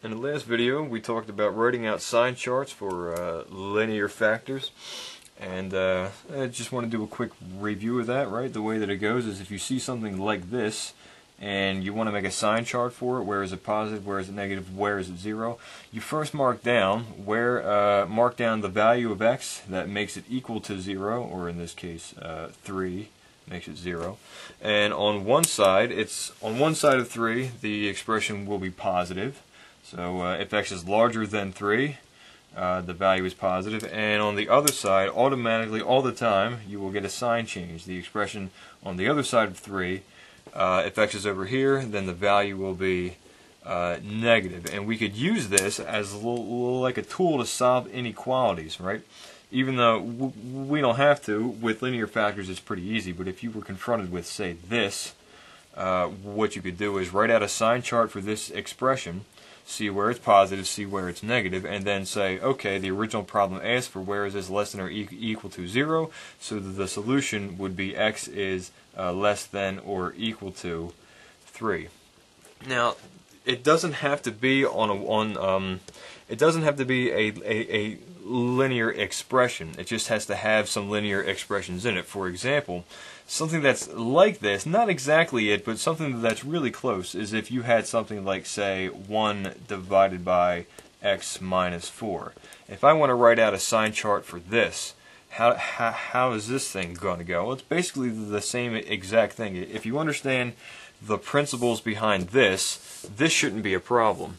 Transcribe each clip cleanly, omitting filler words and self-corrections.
In the last video we talked about writing out sign charts for linear factors, and I just want to do a quick review of that. Right, the way that it goes is if you see something like this and you want to make a sign chart for it, where is it positive, where is it negative, where is it zero, you first mark down the value of x that makes it equal to 0, or in this case 3 makes it 0, and on one side of 3 the expression will be positive. So if x is larger than 3, the value is positive, and on the other side, automatically all the time, you will get a sign change. The expression on the other side of 3, if x is over here, then the value will be negative. And we could use this as like a tool to solve inequalities, right? Even though we don't have to, with linear factors it's pretty easy, but if you were confronted with, say, this, what you could do is write out a sign chart for this expression, see where it's positive, see where it's negative, and then say, okay, the original problem asked for where is this less than or equal to 0, so the solution would be x is less than or equal to 3. Now, it doesn't have to be it doesn't have to be a linear expression. It just has to have some linear expressions in it. For example, something that's like this, not exactly it, but something that's really close, is if you had something like, say, 1 divided by x minus 4. If I want to write out a sign chart for this, how is this thing going to go? Well, it's basically the same exact thing. If you understand the principles behind this, this shouldn't be a problem.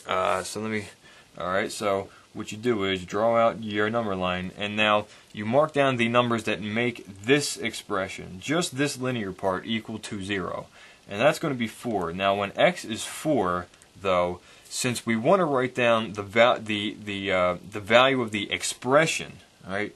Alright, so what you do is draw out your number line, and now you mark down the numbers that make this expression, just this linear part, equal to 0. And that's going to be 4. Now when x is 4, though, since we want to write down the value of the expression, right,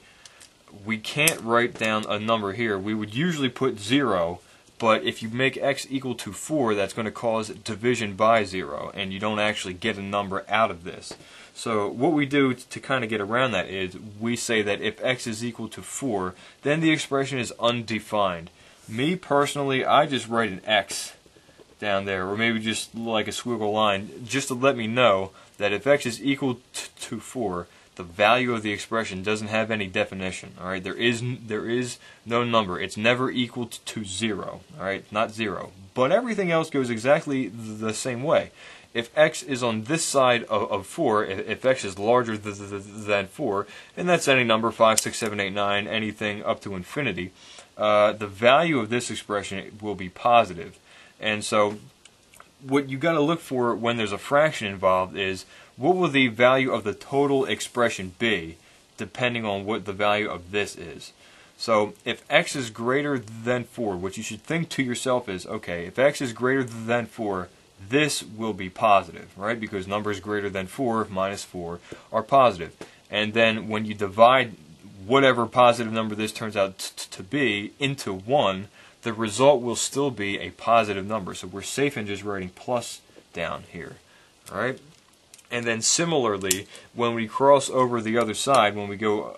we can't write down a number here. We would usually put 0, but if you make x equal to 4, that's going to cause division by 0, and you don't actually get a number out of this. So what we do to kind of get around that is we say that if x is equal to 4, then the expression is undefined. Me personally, I just write an x down there, or maybe just like a squiggle line, just to let me know that if x is equal to 4, the value of the expression doesn't have any definition. All right, there is no number. It's never equal to 0. All right, not 0. But everything else goes exactly the same way. If x is on this side of 4, if x is larger than 4, and that's any number, 5, 6, 7, 8, 9, anything up to infinity, the value of this expression will be positive. And so what you got to look for when there's a fraction involved is, what will the value of the total expression be, depending on what the value of this is. So if x is greater than 4, what you should think to yourself is, okay, if x is greater than 4, this will be positive, right? Because numbers greater than 4 minus 4 are positive. And then when you divide whatever positive number this turns out to be into 1, the result will still be a positive number. So we're safe in just writing plus down here, all right? And then similarly, when we cross over the other side, when we go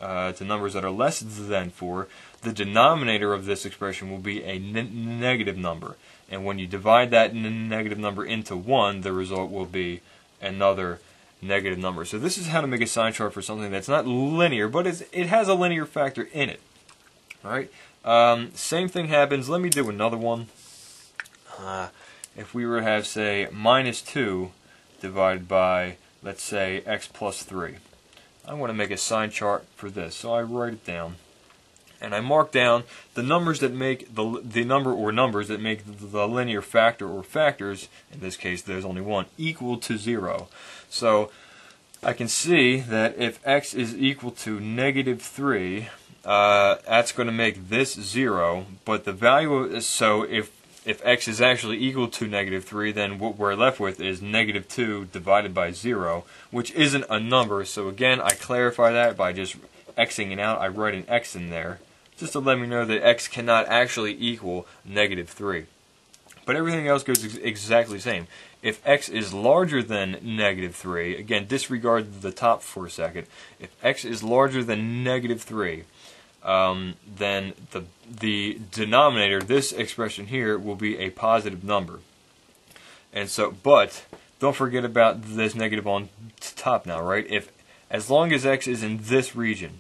to numbers that are less than 4, the denominator of this expression will be a negative number. And when you divide that negative number into 1, the result will be another negative number. So this is how to make a sign chart for something that's not linear, but it has a linear factor in it. All right. Same thing happens. Let me do another one. If we were to have, say, minus 2 divided by, let's say, x plus 3. I want to make a sign chart for this, so I write it down. And I mark down the numbers that make the number or numbers that make the linear factor or factors, in this case there's only one, equal to 0. So I can see that if x is equal to negative 3, that's going to make this 0, but the value, so if x is actually equal to negative 3, then what we're left with is negative 2 divided by 0, which isn't a number. So again, I clarify that by just xing it out. I write an x in there, just to let me know that x cannot actually equal negative 3. But everything else goes exactly the same. If x is larger than negative 3, again, disregard the top for a second. If x is larger than negative 3, then the denominator, this expression here, will be a positive number. And so, but don't forget about this negative on top now, right? As long as x is in this region,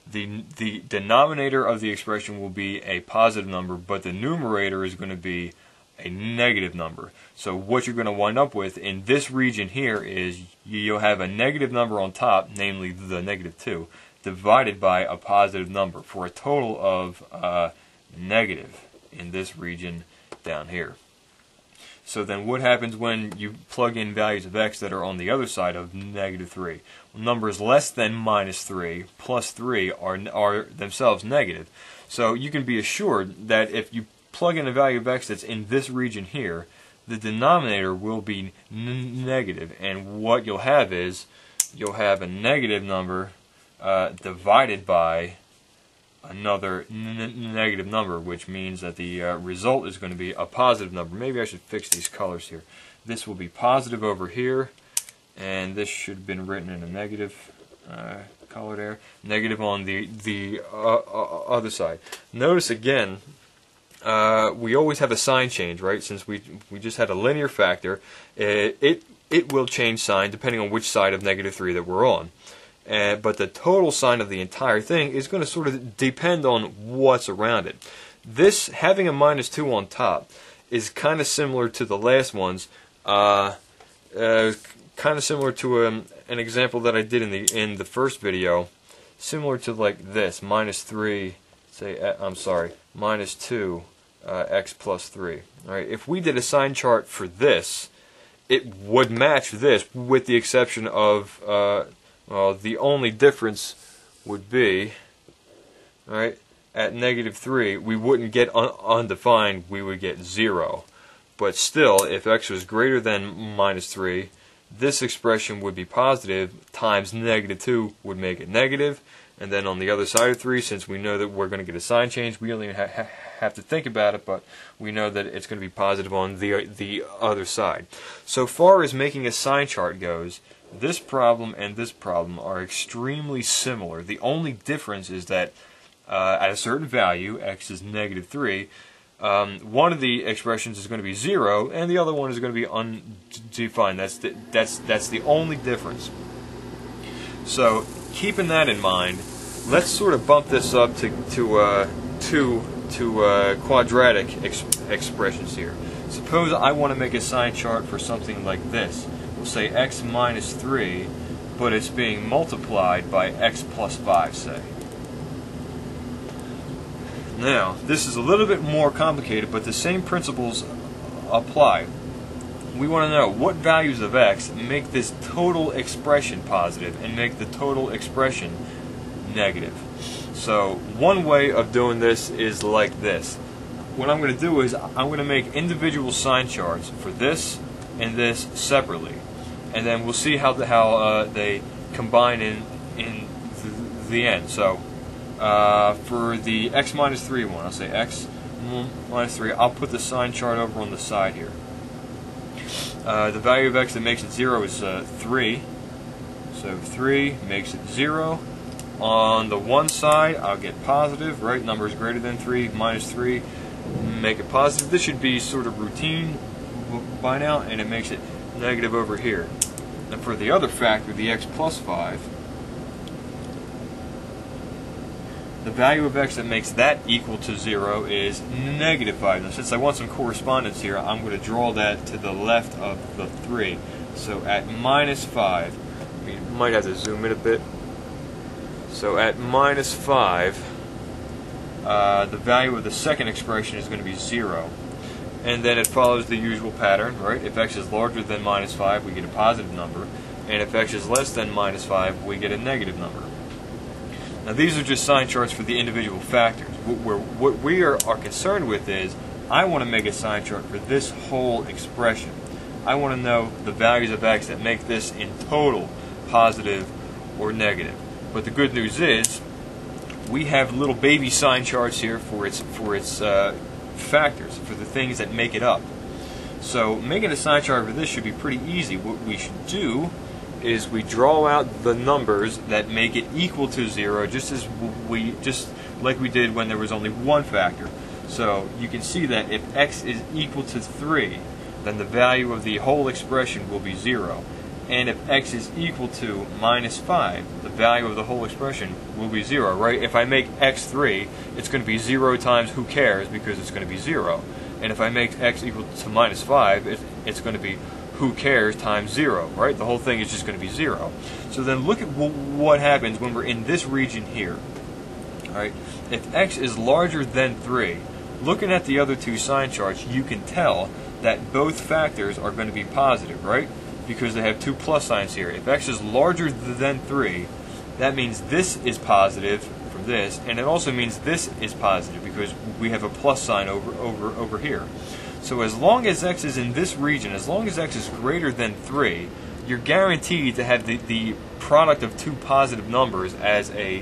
the denominator of the expression will be a positive number, but the numerator is going to be a negative number. So what you're going to wind up with in this region here is you'll have a negative number on top, namely the -2, divided by a positive number for a total of negative in this region down here. So then what happens when you plug in values of x that are on the other side of -3? Well, numbers less than -3 plus 3 are themselves negative. So you can be assured that if you plug in a value of x that's in this region here, the denominator will be negative, and what you'll have is you'll have a negative number divided by another negative number, which means that the result is going to be a positive number. Maybe I should fix these colors here. This will be positive over here, and this should have been written in a negative color there. Negative on the other side. Notice again, we always have a sign change, right? Since we just had a linear factor, it will change sign depending on which side of -3 that we're on. But the total sign of the entire thing is going to sort of depend on what's around it. This, having a -2 on top, is kind of similar to the last ones. Kind of similar to an example that I did in the first video. Similar to like this, -3, -2 x plus 3. All right, if we did a sign chart for this, it would match this, with the exception of well, the only difference would be, all right, at -3 we wouldn't get undefined, we would get 0. But still, if x was greater than -3, this expression would be positive, times -2 would make it negative. And then on the other side of 3, since we know that we're going to get a sign change, we only have to think about it, but we know that it's going to be positive on the other side. So far as making a sign chart goes, this problem and this problem are extremely similar. The only difference is that at a certain value, x is -3, one of the expressions is going to be 0, and the other one is going to be undefined. That's the only difference. So keeping that in mind, let's sort of bump this up to quadratic expressions here. Suppose I want to make a sign chart for something like this. We'll say x minus 3, but it's being multiplied by x plus 5, say. Now, this is a little bit more complicated, but the same principles apply. We want to know what values of x make this total expression positive and make the total expression negative. So one way of doing this is like this. What I'm going to do is I'm going to make individual sign charts for this and this separately, and then we'll see how they combine in the end. So for the x minus 3 one, I'll say x minus 3. I'll put the sign chart over on the side here. The value of x that makes it 0 is 3. So 3 makes it 0. On the one side, I'll get positive, right? Number is greater than 3, minus 3, make it positive. This should be sort of routine by now, and it makes it negative over here. And for the other factor, the x plus 5, the value of x that makes that equal to 0 is negative 5. Now, since I want some correspondence here, I'm going to draw that to the left of the 3. So at minus 5, we might have to zoom in a bit. So at minus 5, the value of the second expression is going to be 0. And then it follows the usual pattern, right? If x is larger than minus 5, we get a positive number. And if x is less than minus 5, we get a negative number. Now these are just sign charts for the individual factors. What we are concerned with is, I want to make a sign chart for this whole expression. I want to know the values of x that make this in total positive or negative. But the good news is, we have little baby sign charts here for its factors, for the things that make it up. So making a sign chart for this should be pretty easy. What we should do is we draw out the numbers that make it equal to 0, just like we did when there was only one factor. So you can see that if x is equal to 3, then the value of the whole expression will be 0. And if x is equal to minus 5, the value of the whole expression will be 0, right? If I make x 3, it's going to be 0 times who cares, because it's going to be 0. And if I make x equal to minus 5, it's going to be who cares times 0, right? The whole thing is just going to be 0. So then look at what happens when we're in this region here. All right? If x is larger than 3, looking at the other two sign charts, you can tell that both factors are going to be positive, right? Because they have two plus signs here. If x is larger than 3, that means this is positive from this, and it also means this is positive because we have a plus sign over here. So as long as x is in this region, as long as x is greater than 3, you're guaranteed to have the product of two positive numbers as a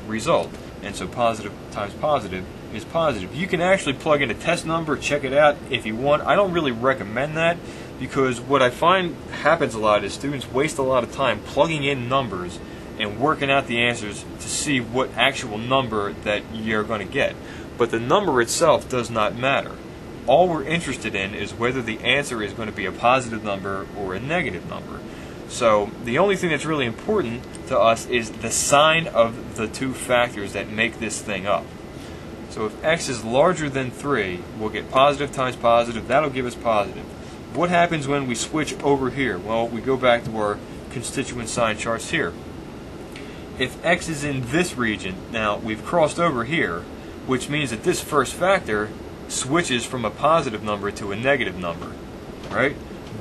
result. And so positive times positive is positive. You can actually plug in a test number, check it out if you want. I don't really recommend that, because what I find happens a lot is students waste a lot of time plugging in numbers and working out the answers to see what actual number that you're going to get. But the number itself does not matter. All we're interested in is whether the answer is going to be a positive number or a negative number. So the only thing that's really important to us is the sign of the two factors that make this thing up. So if x is larger than 3, we'll get positive times positive. That'll give us positive. What happens when we switch over here? Well, we go back to our constituent sign charts here. If x is in this region, now we've crossed over here, which means that this first factor switches from a positive number to a negative number, right?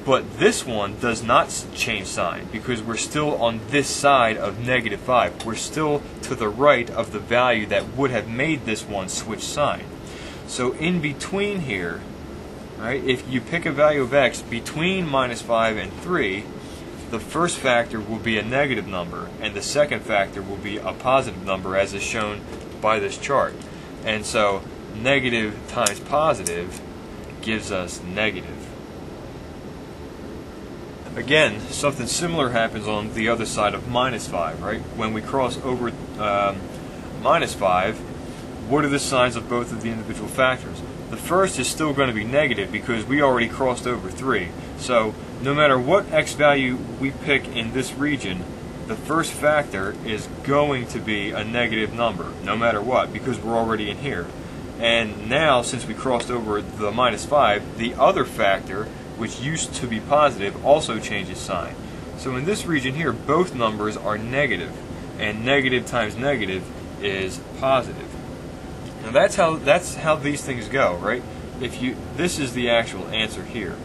But this one does not change sign because we're still on this side of negative 5. We're still to the right of the value that would have made this one switch sign. So in between here, right, if you pick a value of x between minus 5 and 3, the first factor will be a negative number and the second factor will be a positive number, as is shown by this chart. And so negative times positive gives us negative. Again, something similar happens on the other side of minus 5, right? When we cross over minus 5, what are the signs of both of the individual factors? The first is still going to be negative because we already crossed over 3. So no matter what x value we pick in this region, the first factor is going to be a negative number, no matter what, because we're already in here. And now, since we crossed over the minus 5, the other factor, which used to be positive, also changes sign. So in this region here, both numbers are negative, and negative times negative is positive. Now that's how these things go, right? This is the actual answer here.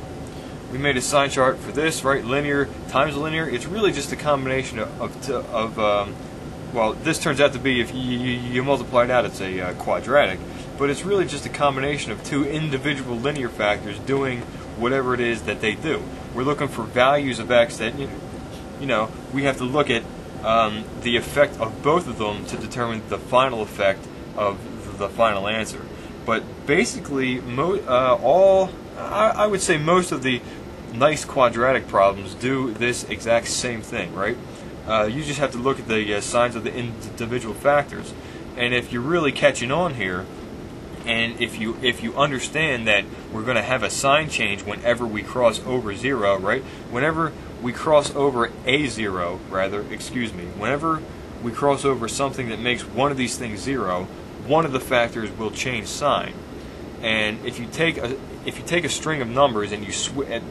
We made a sign chart for this, right? Linear times linear. It's really just a combination well, this turns out to be, if you multiply it out, it's a quadratic. But it's really just a combination of two individual linear factors doing whatever it is that they do. We're looking for values of x that, we have to look at the effect of both of them to determine the final effect of the final answer. But basically, I would say most of the nice quadratic problems do this exact same thing, right? You just have to look at the signs of the individual factors. And if you're really catching on here, and if you understand that we're going to have a sign change whenever we cross over 0, right? Whenever we cross over whenever we cross over something that makes one of these things 0, one of the factors will change sign. And if you take a string of numbers and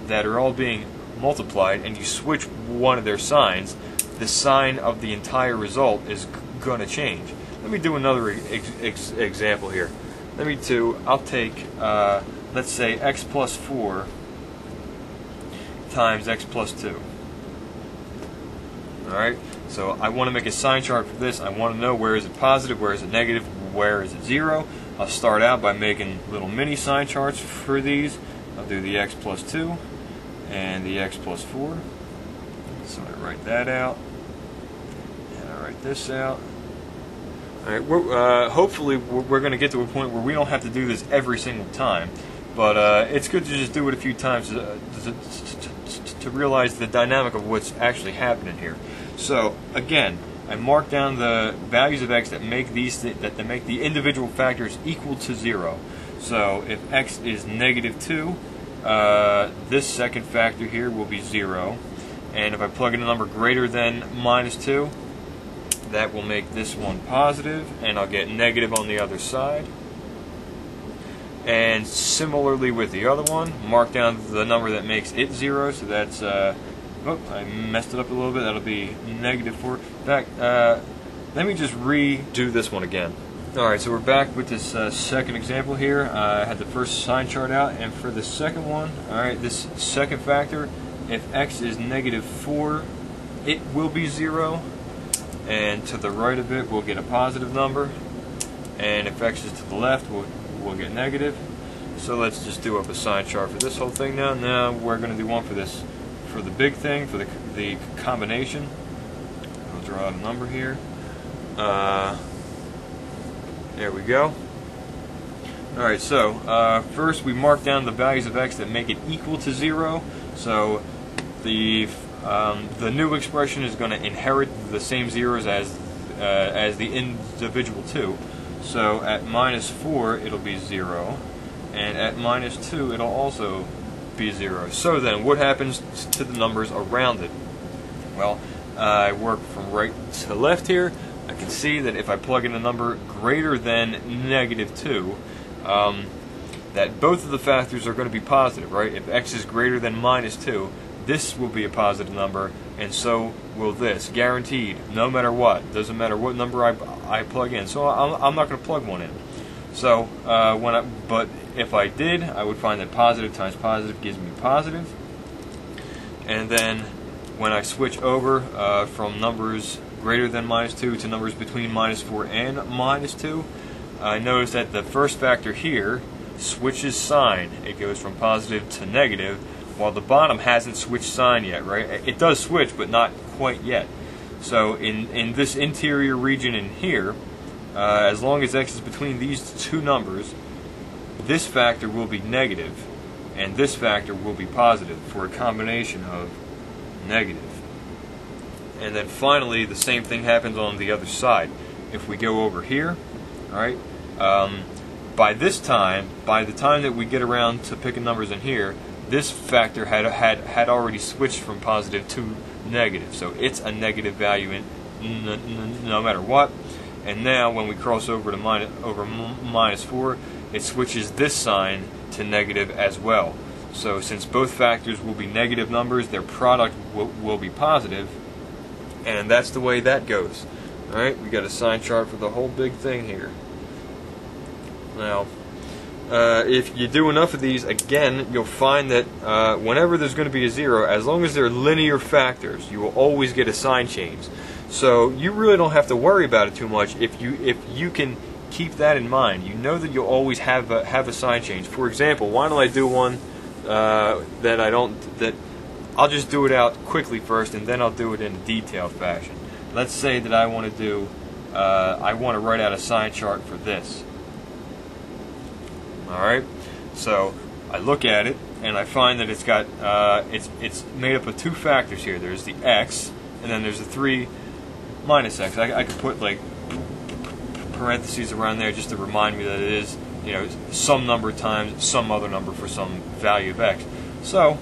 that are all being multiplied, and you switch one of their signs, the sign of the entire result is going to change. Let me do another example here. I'll take, let's say, x plus 4 times x plus 2. Alright, so I want to make a sign chart for this. I want to know where is it positive, where is it negative, where is it 0. I'll start out by making little mini sign charts for these. I'll do the x plus 2 and the x plus 4. So I write that out, and I write this out. Alright, hopefully we're going to get to a point where we don't have to do this every single time, but it's good to just do it a few times to realize the dynamic of what's actually happening here. So again, I mark down the values of x that make the individual factors equal to 0. So if x is negative 2, this second factor here will be 0. And if I plug in a number greater than -2, that will make this one positive, and I'll get negative on the other side. And similarly with the other one, mark down the number that makes it 0, so that's, oh, I messed it up a little bit, that'll be -4. In fact, let me just redo this one again. Alright, so we're back with this second example here. I had the first sign chart out, and for the second one, alright, this second factor, if x is -4, it will be 0, and to the right of it we'll get a positive number, and if x is to the left we'll get negative. So let's just do up a sign chart for this whole thing now. Now we're going to do one for this, for the big thing, for the combination. I'll draw out a number here. There we go. Alright, so first we mark down the values of x that make it equal to 0. So the new expression is going to inherit the same zeros as the individual two. So at -4 it'll be 0, and at -2 it'll also be 0. So then what happens to the numbers around it? Well, I work from right to left here. I can see that if I plug in a number greater than -2, that both of the factors are going to be positive, right? If x is greater than -2, this will be a positive number, and so will this, guaranteed, no matter what. Doesn't matter what number I plug in. So I'm not going to plug one in. So but if I did, I would find that positive times positive gives me positive. And then when I switch over from numbers greater than -2 to numbers between -4 and -2, I notice that the first factor here switches sign. It goes from positive to negative, while the bottom hasn't switched sign yet, right? It does switch, but not quite yet. So in this interior region in here, as long as x is between these two numbers, this factor will be negative, and this factor will be positive for a combination of negative. And then finally, the same thing happens on the other side. If we go over here, all right, by the time that we get around to picking numbers in here, this factor had already switched from positive to negative, so it's a negative value no matter what. And now when we cross over to -4, it switches this sign to negative as well. So since both factors will be negative numbers, their product will be positive, and that's the way that goes. All right, we got a sign chart for the whole big thing here. Now, if you do enough of these, again, you'll find that whenever there's going to be a 0, as long as they're linear factors, you will always get a sign change. So you really don't have to worry about it too much if you can keep that in mind. You know that you'll always have a sign change. For example, why don't I do one that I'll just do it out quickly first, and then I'll do it in a detailed fashion. Let's say that I want to write out a sign chart for this. Alright, so I look at it and I find that it's got it's made up of two factors here. There's the x, and then there's the 3 minus x. I could put like parentheses around there just to remind me that it is, you know, some number times some other number for some value of x. So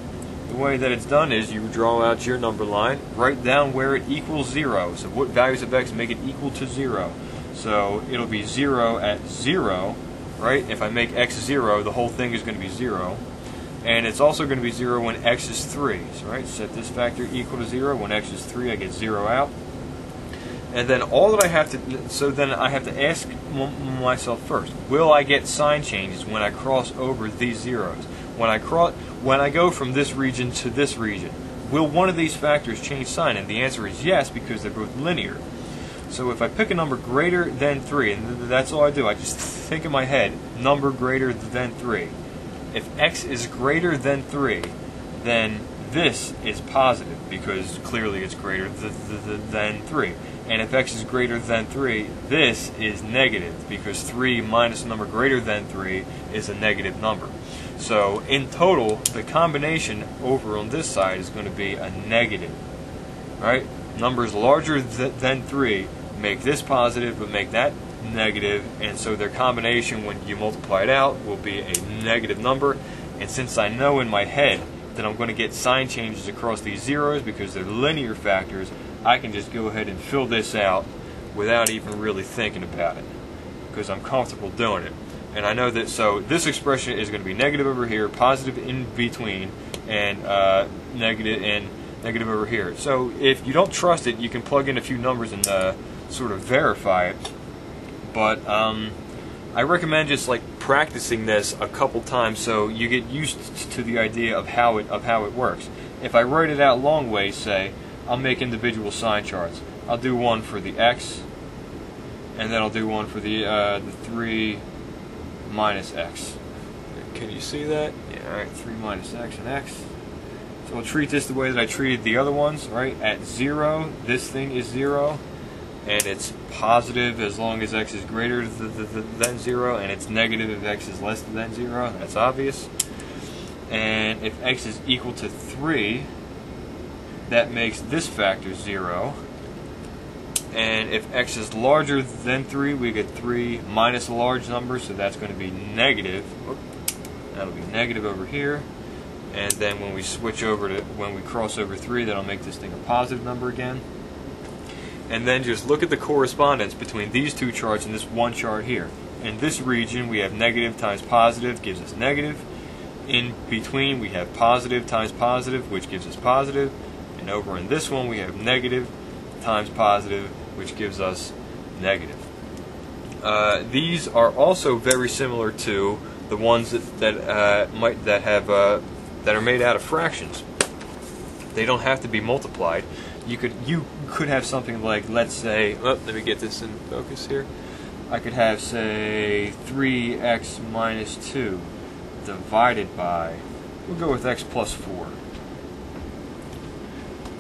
the way that it's done is you draw out your number line, write down where it equals 0. So what values of x make it equal to 0? So it'll be 0 at 0. Right? If I make x 0, the whole thing is going to be 0. And it's also going to be 0 when x is 3. So, right, set this factor equal to 0. When x is 3, I get 0 out. And then all that I have to, so then I have to ask myself first, will I get sign changes when I cross over these zeros? When I go from this region to this region, will one of these factors change sign? And the answer is yes, because they're both linear. So if I pick a number greater than 3, and that's all I do, I just think in my head, number greater than 3. If x is greater than 3, then this is positive, because clearly it's greater than 3. And if x is greater than 3, this is negative, because 3 minus a number greater than 3 is a negative number. So in total, the combination over on this side is going to be a negative. Right? Numbers larger than 3 make this positive, but make that negative, and so their combination, when you multiply it out, will be a negative number. And since I know in my head that I'm going to get sign changes across these zeros because they're linear factors, I can just go ahead and fill this out without even really thinking about it, because I'm comfortable doing it. And I know that, so this expression is going to be negative over here, positive in between, and negative over here. So if you don't trust it, you can plug in a few numbers and sort of verify it. But I recommend just like practicing this a couple times so you get used to the idea of how it works. If I write it out long ways, say, I'll make individual sign charts. I'll do one for the x, and then I'll do one for the 3 minus x. Can you see that? Yeah, alright, 3 minus x and x. So I'll treat this the way that I treated the other ones, right? At 0, this thing is 0, and it's positive as long as x is greater than 0, and it's negative if x is less than 0. That's obvious. And if x is equal to 3, that makes this factor 0. And if x is larger than 3, we get 3 minus a large number, so that's going to be negative. That'll be negative over here. And then when we switch over to, when we cross over 3, that'll make this thing a positive number again. And then just look at the correspondence between these two charts and this one chart here. In this region, we have negative times positive gives us negative. In between, we have positive times positive, which gives us positive. And over in this one, we have negative times positive, which gives us negative. These are also very similar to the ones that are made out of fractions. They don't have to be multiplied. You could have something like, let's say, let me get this in focus here. I could have, say, 3x minus 2 divided by, we'll go with x plus 4.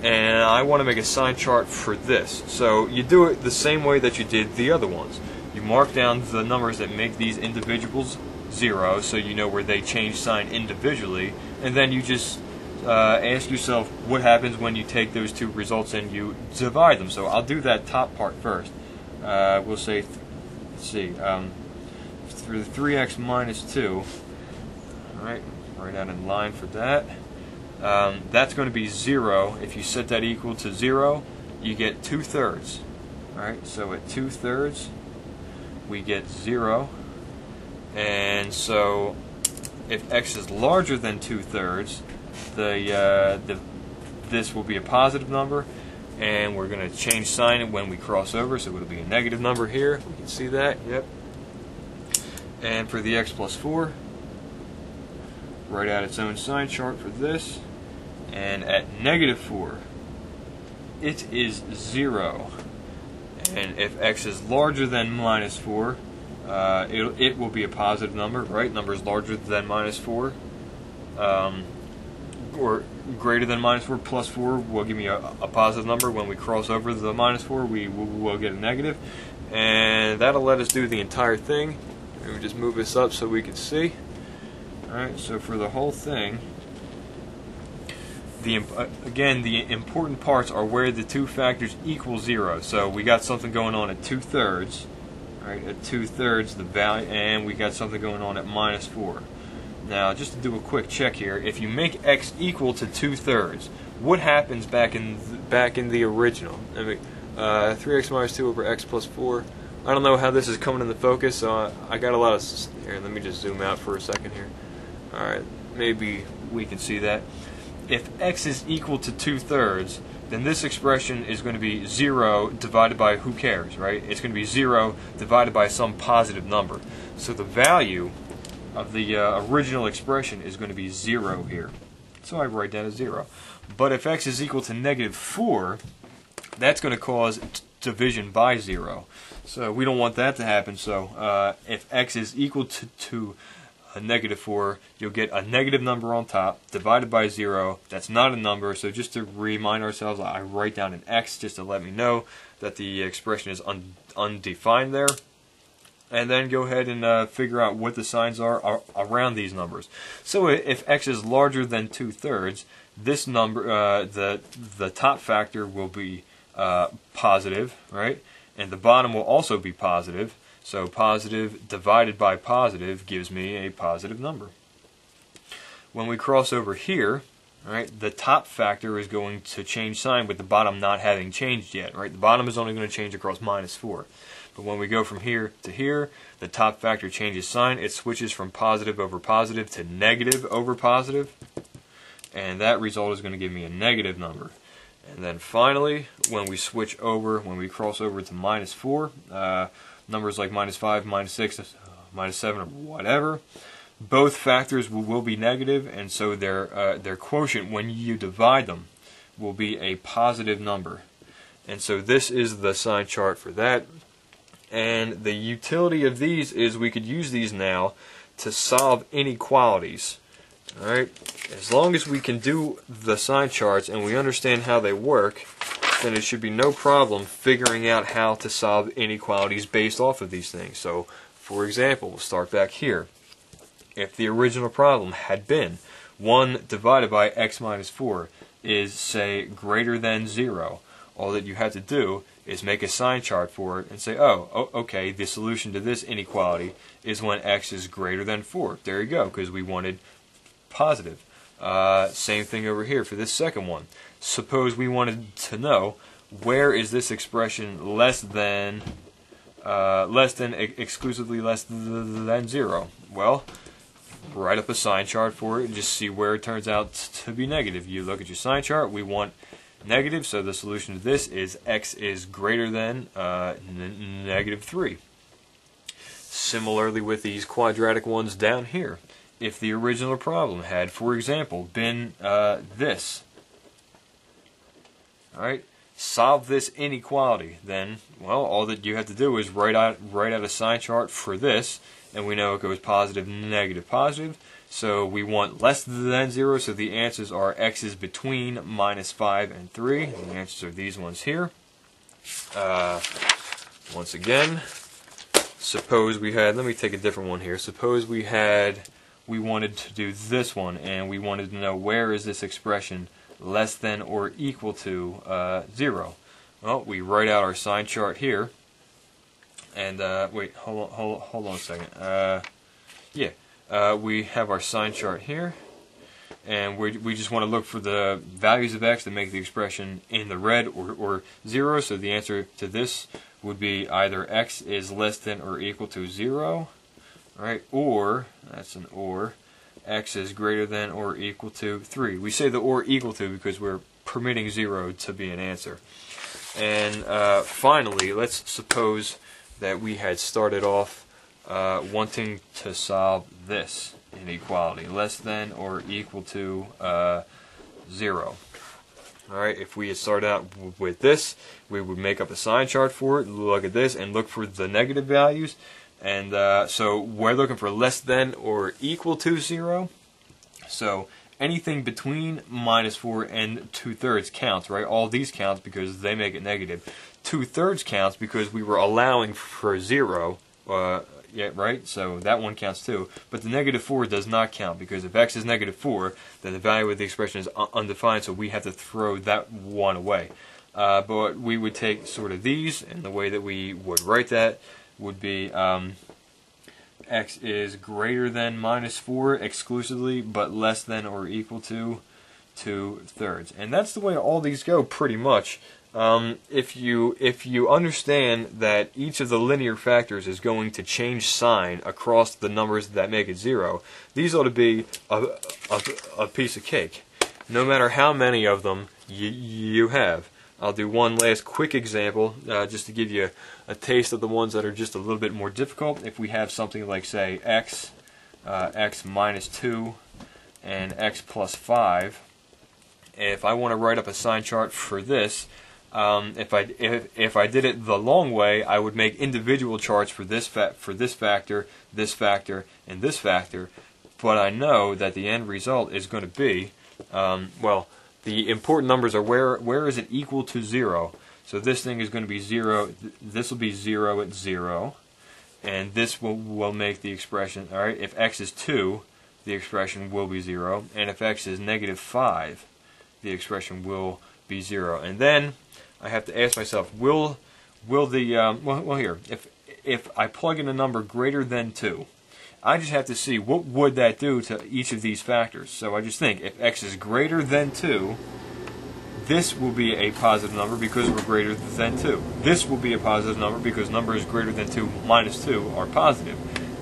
And I want to make a sign chart for this. So you do it the same way that you did the other ones. You mark down the numbers that make these individuals 0, so you know where they change sign individually, and then you just ask yourself what happens when you take those two results and you divide them. So I'll do that top part first. We'll say, let's see, for the 3x minus 2, alright, right out in line for that. That's going to be 0. If you set that equal to 0, you get 2/3. Alright, so at 2/3, we get 0. And so if x is larger than 2/3, this will be a positive number, and we're going to change sign when we cross over, so it'll be a negative number here. We can see that, yep. And for the x plus 4, write out its own sign chart for this, and at negative 4, it is 0. And if x is larger than minus 4, it will be a positive number, right? Numbers larger than minus 4, or greater than minus 4 plus 4 will give me a positive number. When we cross over the minus 4, we will get a negative. And that'll let us do the entire thing. Let me just move this up so we can see. Alright, so for the whole thing, again, the important parts are where the two factors equal 0. So we got something going on at 2/3. Right, at 2/3 the value, and we got something going on at minus 4. Now, just to do a quick check here, if you make x equal to 2/3, what happens back in the original? I mean, 3x minus 2 over x plus 4. I don't know how this is coming into focus, so I got a lot of here. Let me just zoom out for a second here. All right, maybe we can see that. If x is equal to 2/3, then this expression is going to be 0 divided by, who cares, right? It's going to be 0 divided by some positive number. So the value of the original expression is going to be 0 here. So I write that as 0. But if x is equal to negative 4, that's going to cause division by 0. So we don't want that to happen. So if x is equal to a negative 4, you'll get a negative number on top divided by 0. That's not a number, so just to remind ourselves, I write down an x just to let me know that the expression is undefined there. And then go ahead and figure out what the signs are around these numbers. So if x is larger than 2/3, this number, the top factor will be positive, right? And the bottom will also be positive. So positive divided by positive gives me a positive number. when we cross over here, right, the top factor is going to change sign with the bottom not having changed yet. Right, the bottom is only going to change across -4. But when we go from here to here, the top factor changes sign. It switches from positive over positive to negative over positive. And that result is going to give me a negative number. And then finally, when we switch over, when we cross over to -4, numbers like -5, -6, -7, or whatever, both factors will be negative, and so their quotient, when you divide them, will be a positive number. And so this is the sign chart for that. And the utility of these is we could use these now to solve inequalities. Alright, as long as we can do the sign charts and we understand how they work, then it should be no problem figuring out how to solve inequalities based off of these things. So, for example, we'll start back here. If the original problem had been 1 divided by x minus 4 is, say, greater than 0, all that you have to do is make a sign chart for it and say, oh, okay, the solution to this inequality is when x is greater than 4. There you go, because we wanted positive. Same thing over here for this second one. Suppose we wanted to know where is this expression less than exclusively less than 0. Well, write up a sign chart for it and just see where it turns out to be negative. You look at your sign chart, we want negative, so the solution to this is x is greater than -3. Similarly with these quadratic ones down here. If the original problem had, for example, been this, alright, solve this inequality, then, well, all that you have to do is write out a sign chart for this, and we know it goes positive, negative, positive. So we want less than 0, so the answers are x is between -5 and 3. And the answers are these ones here. Once again, suppose we had, let me take a different one here. Suppose we wanted to do this one, and we wanted to know where is this expression less than or equal to 0. Well, we write out our sign chart here. And wait, hold on a second. We have our sign chart here, and we just want to look for the values of x that make the expression in the red or 0. So the answer to this would be either x is less than or equal to 0, right? Or, that's an or, x is greater than or equal to 3. We say the or equal to because we're permitting 0 to be an answer. And finally, let's suppose that we had started off wanting to solve this inequality, less than or equal to 0. Alright, if we had started out with this, we would make up a sign chart for it, look at this, and look for the negative values. And so we're looking for less than or equal to 0. So anything between -4 and 2/3 counts, right? All these counts because they make it negative. 2/3 counts because we were allowing for 0. Yeah, right? So that one counts too. But the -4 does not count because if x is -4, then the value of the expression is undefined, so we have to throw that one away. But we would take sort of these, and the way that we would write that would be x is greater than -4 exclusively, but less than or equal to 2/3. And that's the way all these go pretty much. If you understand that each of the linear factors is going to change sign across the numbers that make it 0, these ought to be a piece of cake, no matter how many of them you have. I'll do one last quick example just to give you a taste of the ones that are just a little bit more difficult. If we have something like, say, x minus 2 and x plus 5, if I want to write up a sign chart for this, if I did it the long way, I would make individual charts for this factor, and this factor. But I know that the end result is going to be, well, the important numbers are where is it equal to 0. So this thing is going to be 0. This will be 0 at 0, and this will make the expression. All right, if x is 2, the expression will be 0, and if x is -5, the expression will be 0. And then I have to ask myself, will the well here, if I plug in a number greater than 2, I just have to see what would that do to each of these factors. So I just think if x is greater than 2, this will be a positive number because we're greater than 2. This will be a positive number because numbers greater than 2 minus 2 are positive.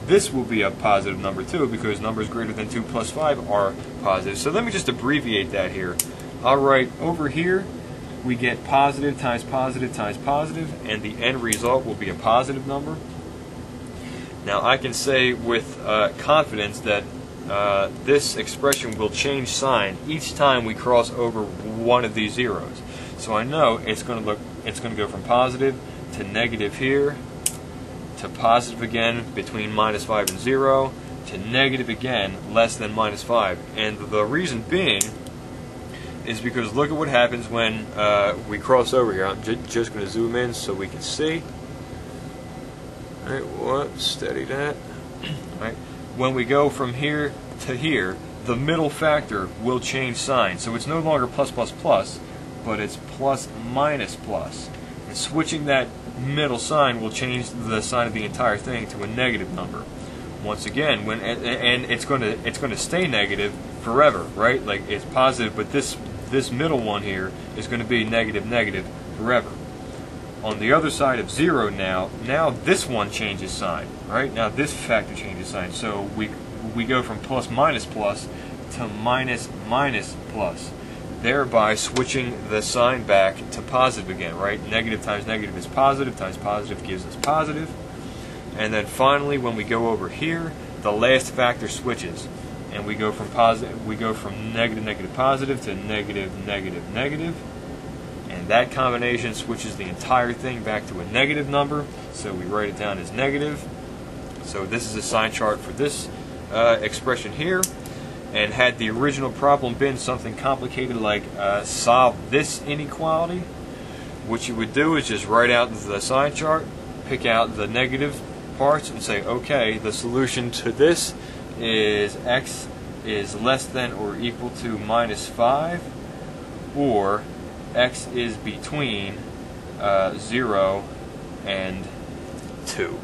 This will be a positive number too because numbers greater than 2 plus 5 are positive. So let me just abbreviate that here. I'll write over here we get positive times positive times positive, and the end result will be a positive number. Now I can say with confidence that this expression will change sign each time we cross over one of these zeros. So I know it's going to go from positive to negative here, to positive again between minus 5 and 0, to negative again less than minus 5. And the reason being is because look at what happens when we cross over here. I'm just going to zoom in so we can see. Alright, what? Steady that. Alright, when we go from here to here, the middle factor will change sign. So it's no longer plus plus plus, but it's plus minus plus. And switching that middle sign will change the sign of the entire thing to a negative number. Once again, and it's going to stay negative forever, right? Like it's positive, but this middle one here is going to be negative negative forever. On the other side of 0 now this one changes sign, right? Now this factor changes sign. So we go from plus minus plus to minus minus plus, thereby switching the sign back to positive again, right? Negative times negative is positive, times positive gives us positive. And then finally, when we go over here, the last factor switches, and we go from negative negative positive to negative negative negative, and that combination switches the entire thing back to a negative number. So we write it down as negative. So this is a sign chart for this expression here. And had the original problem been something complicated like solve this inequality, what you would do is just write out the sign chart, pick out the negative parts, and say, okay, the solution to this is x is less than or equal to minus 5, or x is between 0 and 2.